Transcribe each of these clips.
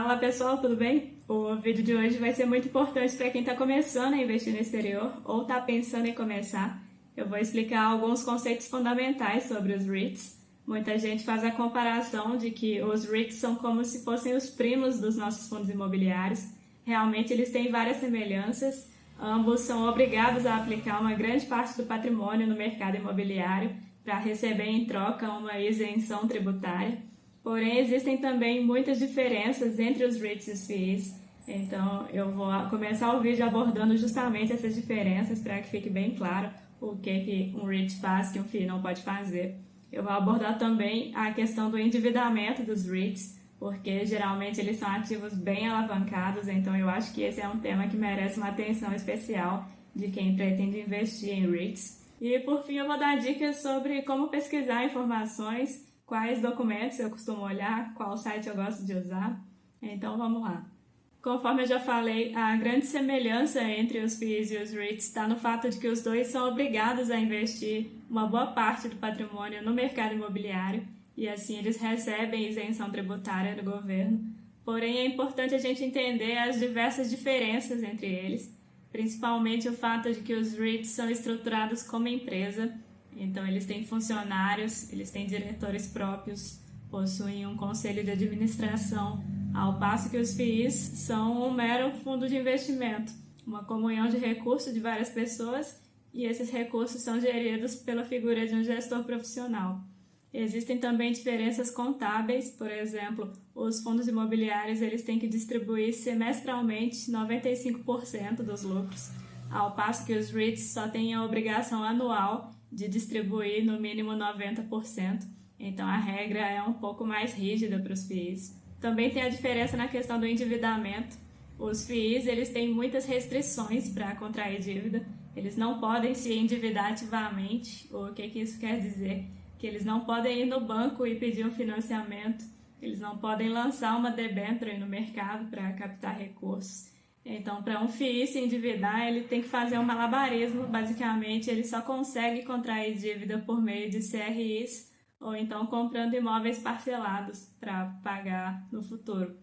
Fala pessoal, tudo bem? O vídeo de hoje vai ser muito importante para quem está começando a investir no exterior ou está pensando em começar. Eu vou explicar alguns conceitos fundamentais sobre os REITs. Muita gente faz a comparação de que os REITs são como se fossem os primos dos nossos fundos imobiliários. Realmente eles têm várias semelhanças. Ambos são obrigados a aplicar uma grande parte do patrimônio no mercado imobiliário para receber em troca uma isenção tributária. Porém, existem também muitas diferenças entre os REITs e os FIIs. Então, eu vou começar o vídeo abordando justamente essas diferenças para que fique bem claro o que um REIT faz que um FII não pode fazer. Eu vou abordar também a questão do endividamento dos REITs, porque geralmente eles são ativos bem alavancados, então eu acho que esse é um tema que merece uma atenção especial de quem pretende investir em REITs. E por fim eu vou dar dicas sobre como pesquisar informações, quais documentos eu costumo olhar, qual site eu gosto de usar. Então vamos lá. Conforme eu já falei, a grande semelhança entre os FIIs e os REITs está no fato de que os dois são obrigados a investir uma boa parte do patrimônio no mercado imobiliário e assim eles recebem isenção tributária do governo. Porém, é importante a gente entender as diversas diferenças entre eles, principalmente o fato de que os REITs são estruturados como empresa. Então, eles têm funcionários, eles têm diretores próprios, possuem um conselho de administração, ao passo que os FIIs são um mero fundo de investimento, uma comunhão de recursos de várias pessoas e esses recursos são geridos pela figura de um gestor profissional. Existem também diferenças contábeis, por exemplo, os fundos imobiliários eles têm que distribuir semestralmente 95% dos lucros, ao passo que os REITs só têm a obrigação anual de distribuir no mínimo 90%, então a regra é um pouco mais rígida para os FIIs. Também tem a diferença na questão do endividamento. Os FIIs eles têm muitas restrições para contrair dívida, eles não podem se endividar ativamente. O que isso quer dizer? Que eles não podem ir no banco e pedir um financiamento, eles não podem lançar uma debênture no mercado para captar recursos. Então, para um FII se endividar, ele tem que fazer um malabarismo. Basicamente, ele só consegue contrair dívida por meio de CRIs ou então comprando imóveis parcelados para pagar no futuro.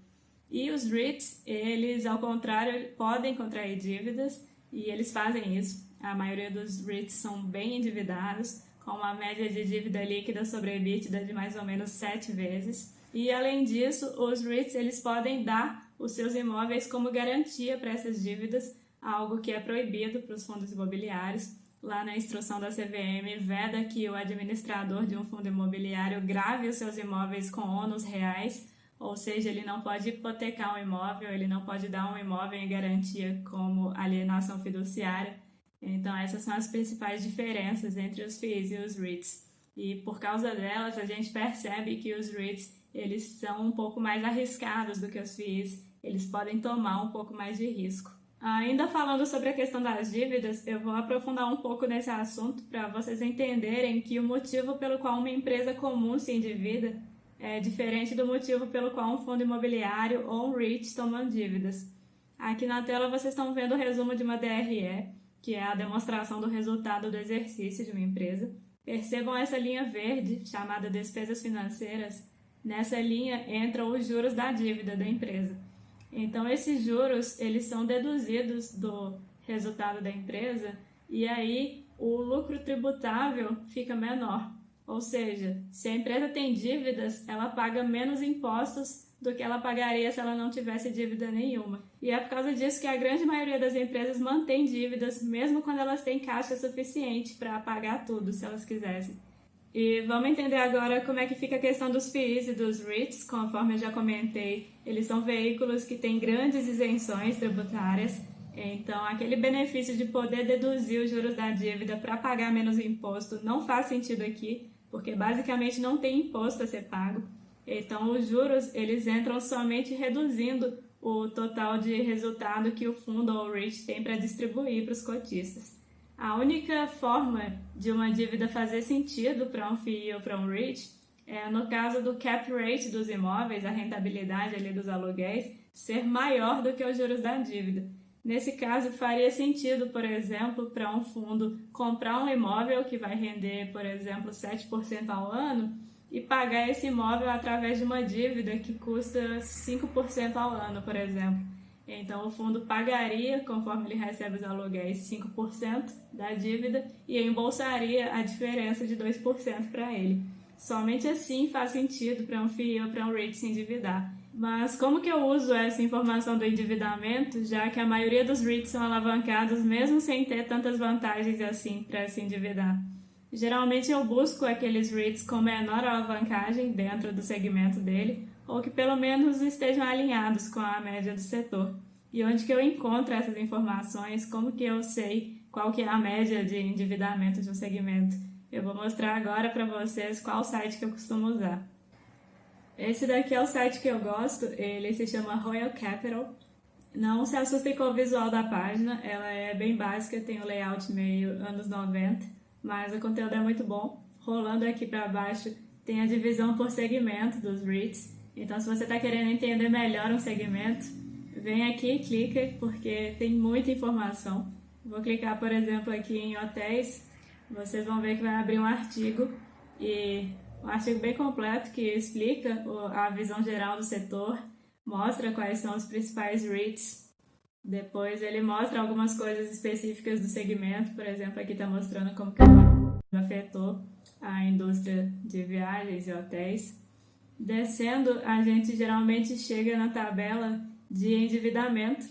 E os REITs, eles, ao contrário, podem contrair dívidas e eles fazem isso. A maioria dos REITs são bem endividados, com uma média de dívida líquida sobre EBITDA de mais ou menos 7 vezes. E, além disso, os REITs eles podem dar os seus imóveis como garantia para essas dívidas, algo que é proibido para os fundos imobiliários. Lá na instrução da CVM, veda que o administrador de um fundo imobiliário grave os seus imóveis com ônus reais, ou seja, ele não pode hipotecar um imóvel, ele não pode dar um imóvel em garantia como alienação fiduciária. Então, essas são as principais diferenças entre os FIIs e os REITs. E por causa delas, a gente percebe que os REITs eles são um pouco mais arriscados do que os FIIs, eles podem tomar um pouco mais de risco. Ainda falando sobre a questão das dívidas, eu vou aprofundar um pouco nesse assunto para vocês entenderem que o motivo pelo qual uma empresa comum se endivida é diferente do motivo pelo qual um fundo imobiliário ou um REIT tomam dívidas. Aqui na tela vocês estão vendo o resumo de uma DRE, que é a demonstração do resultado do exercício de uma empresa. Percebam essa linha verde, chamada despesas financeiras. Nessa linha entram os juros da dívida da empresa. Então, esses juros eles são deduzidos do resultado da empresa e aí o lucro tributável fica menor. Ou seja, se a empresa tem dívidas, ela paga menos impostos do que ela pagaria se ela não tivesse dívida nenhuma. E é por causa disso que a grande maioria das empresas mantém dívidas, mesmo quando elas têm caixa suficiente para pagar tudo, se elas quisessem. E vamos entender agora como é que fica a questão dos FIIs e dos REITs. Conforme eu já comentei, eles são veículos que têm grandes isenções tributárias. Então, aquele benefício de poder deduzir os juros da dívida para pagar menos imposto não faz sentido aqui, porque basicamente não tem imposto a ser pago. Então, os juros eles entram somente reduzindo o total de resultado que o fundo ou o REIT tem para distribuir para os cotistas. A única forma de uma dívida fazer sentido para um FII ou para um REIT é no caso do cap rate dos imóveis, a rentabilidade ali dos aluguéis, ser maior do que os juros da dívida. Nesse caso, faria sentido, por exemplo, para um fundo comprar um imóvel que vai render, por exemplo, 7% ao ano e pagar esse imóvel através de uma dívida que custa 5% ao ano, por exemplo. Então, o fundo pagaria, conforme ele recebe os aluguéis, 5% da dívida e embolsaria a diferença de 2% para ele. Somente assim faz sentido para um FII ou para um REIT se endividar. Mas como que eu uso essa informação do endividamento, já que a maioria dos REITs são alavancados mesmo sem ter tantas vantagens assim para se endividar? Geralmente eu busco aqueles REITs com menor alavancagem dentro do segmento dele, ou que pelo menos estejam alinhados com a média do setor. E onde que eu encontro essas informações? Como que eu sei qual que é a média de endividamento de um segmento? Eu vou mostrar agora para vocês qual site que eu costumo usar. Esse daqui é o site que eu gosto, ele se chama Royal Capital. Não se assustem com o visual da página, ela é bem básica, tem o layout meio anos 90, mas o conteúdo é muito bom. Rolando aqui para baixo tem a divisão por segmento dos REITs, então se você está querendo entender melhor um segmento, vem aqui e clica, porque tem muita informação. Vou clicar, por exemplo, aqui em hotéis, vocês vão ver que vai abrir um artigo, e um artigo bem completo que explica a visão geral do setor, mostra quais são os principais REITs. Depois ele mostra algumas coisas específicas do segmento, por exemplo, aqui está mostrando como que afetou a indústria de viagens e hotéis. Descendo, a gente geralmente chega na tabela de endividamento,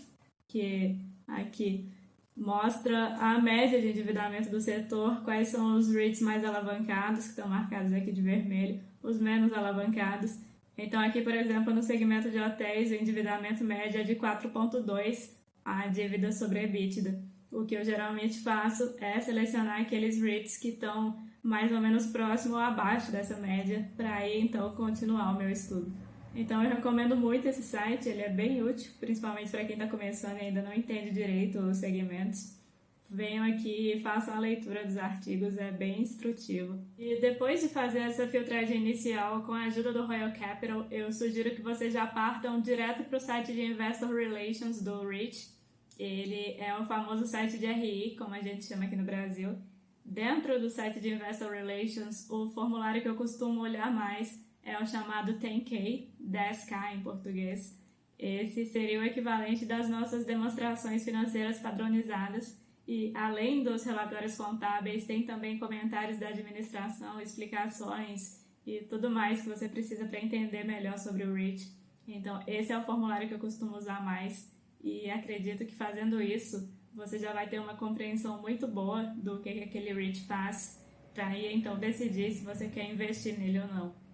que aqui mostra a média de endividamento do setor, quais são os REITs mais alavancados, que estão marcados aqui de vermelho, os menos alavancados. Então aqui, por exemplo, no segmento de hotéis, o endividamento médio é de 4,2 a dívida sobre EBITDA. O que eu geralmente faço é selecionar aqueles REITs que estão mais ou menos próximo ou abaixo dessa média, para aí então continuar o meu estudo. Então eu recomendo muito esse site, ele é bem útil, principalmente para quem está começando e ainda não entende direito os segmentos. Venham aqui e façam a leitura dos artigos, é bem instrutivo. E depois de fazer essa filtragem inicial com a ajuda do Royal Capital, eu sugiro que vocês já partam direto para o site de Investor Relations do REIT. Ele é o famoso site de RI, como a gente chama aqui no Brasil. Dentro do site de Investor Relations, o formulário que eu costumo olhar mais é o chamado 10K, 10K em português. Esse seria o equivalente das nossas demonstrações financeiras padronizadas e, além dos relatórios contábeis, tem também comentários da administração, explicações e tudo mais que você precisa para entender melhor sobre o REIT. Então, esse é o formulário que eu costumo usar mais e acredito que fazendo isso, você já vai ter uma compreensão muito boa do que aquele REIT faz, para aí então decidir se você quer investir nele ou não.